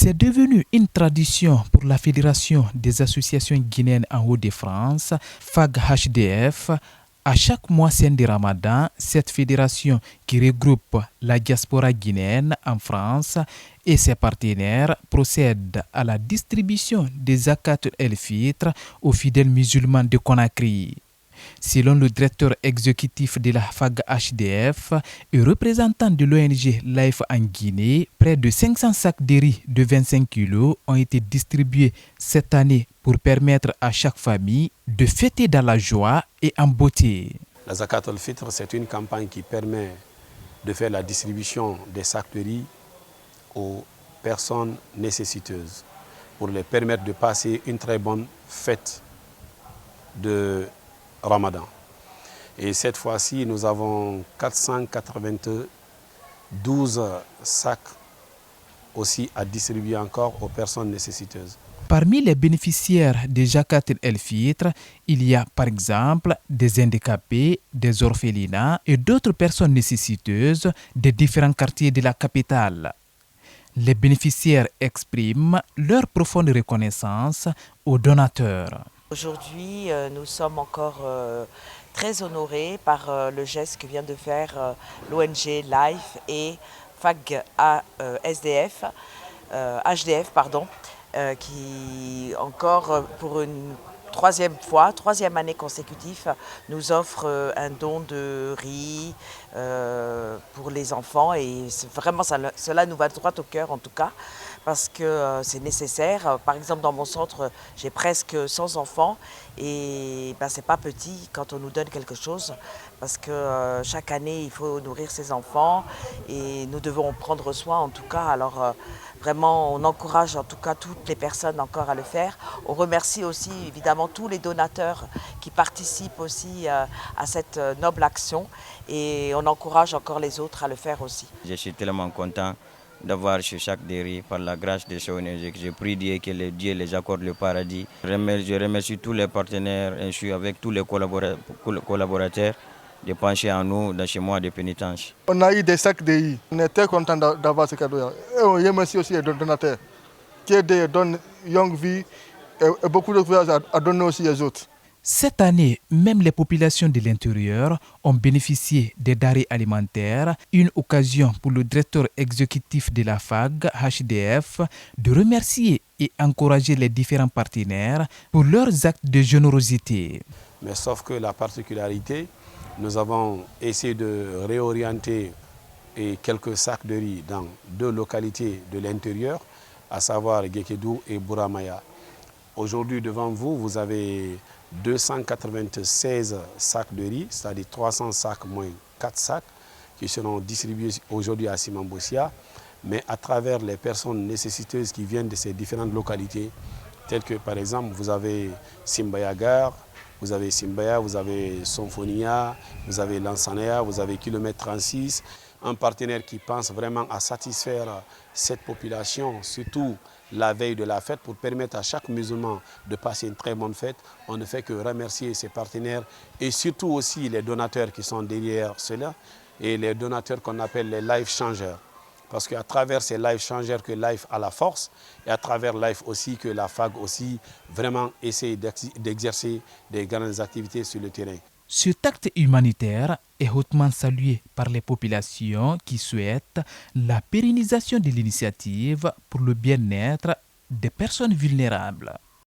C'est devenu une tradition pour la Fédération des associations guinéennes en Hauts-de-France, FAG-HDF. À chaque mois saint de Ramadan, cette fédération qui regroupe la diaspora guinéenne en France et ses partenaires procède à la distribution des zakat el-fitr aux fidèles musulmans de Conakry. Selon le directeur exécutif de la FAG-HDF et représentant de l'ONG Life en Guinée, près de 500 sacs de riz de 25 kg ont été distribués cette année pour permettre à chaque famille de fêter dans la joie et en beauté. La Zakat al-Fitr, c'est une campagne qui permet de faire la distribution des sacs de riz aux personnes nécessiteuses pour les permettre de passer une très bonne fête de Ramadan. Et cette fois-ci, nous avons 492 sacs aussi à distribuer encore aux personnes nécessiteuses. Parmi les bénéficiaires de Zakat el-Fitr, il y a par exemple des handicapés, des orphelinats et d'autres personnes nécessiteuses des différents quartiers de la capitale. Les bénéficiaires expriment leur profonde reconnaissance aux donateurs. Aujourd'hui, nous sommes encore très honorés par le geste que vient de faire l'ONG Life et FAG-HDF, qui encore pour une troisième année consécutive, nous offre un don de riz pour les enfants et vraiment cela nous va droit au cœur en tout cas parce que c'est nécessaire. Par exemple dans mon centre j'ai presque 100 enfants et c'est pas petit quand on nous donne quelque chose parce que chaque année il faut nourrir ses enfants et nous devons prendre soin en tout cas. Alors vraiment on encourage en tout cas toutes les personnes encore à le faire. On remercie aussi évidemment tous les donateurs qui participent aussi à cette noble action et on encourage encore les autres à le faire aussi. Je suis tellement content d'avoir ce sac de riz par la grâce de ce ONG. Je prie Dieu que Dieu les accorde le paradis. Je remercie tous les partenaires ainsi avec tous les collaborateurs de pencher en nous dans ce mois de pénitence. On a eu des sacs de riz. On est très content d'avoir ce cadeau. Et on remercie aussi les donateurs qui donnent longue vie et beaucoup de courage à donner aussi les autres. Cette année, même les populations de l'intérieur ont bénéficié des denrées alimentaires, une occasion pour le directeur exécutif de la FAG-HDF de remercier et encourager les différents partenaires pour leurs actes de générosité. Mais sauf que la particularité, nous avons essayé de réorienter quelques sacs de riz dans 2 localités de l'intérieur, à savoir Gekedou et Bouramaya. Aujourd'hui, devant vous, vous avez 296 sacs de riz, c'est-à-dire 300 sacs moins 4 sacs, qui seront distribués aujourd'hui à Simambossia, mais à travers les personnes nécessiteuses qui viennent de ces différentes localités, telles que par exemple, vous avez Simbayagar, vous avez Simbaya, vous avez Sonfonia, vous avez Lansanea, vous avez Kilomètre 36, un partenaire qui pense vraiment à satisfaire cette population, surtout la veille de la fête, pour permettre à chaque musulman de passer une très bonne fête. On ne fait que remercier ses partenaires et surtout aussi les donateurs qui sont derrière cela et les donateurs qu'on appelle les life changers. Parce qu'à travers ces life changers que Life a la force et à travers Life aussi que la FAG aussi vraiment essaie d'exercer des grandes activités sur le terrain. Cet acte humanitaire est hautement salué par les populations qui souhaitent la pérennisation de l'initiative pour le bien-être des personnes vulnérables.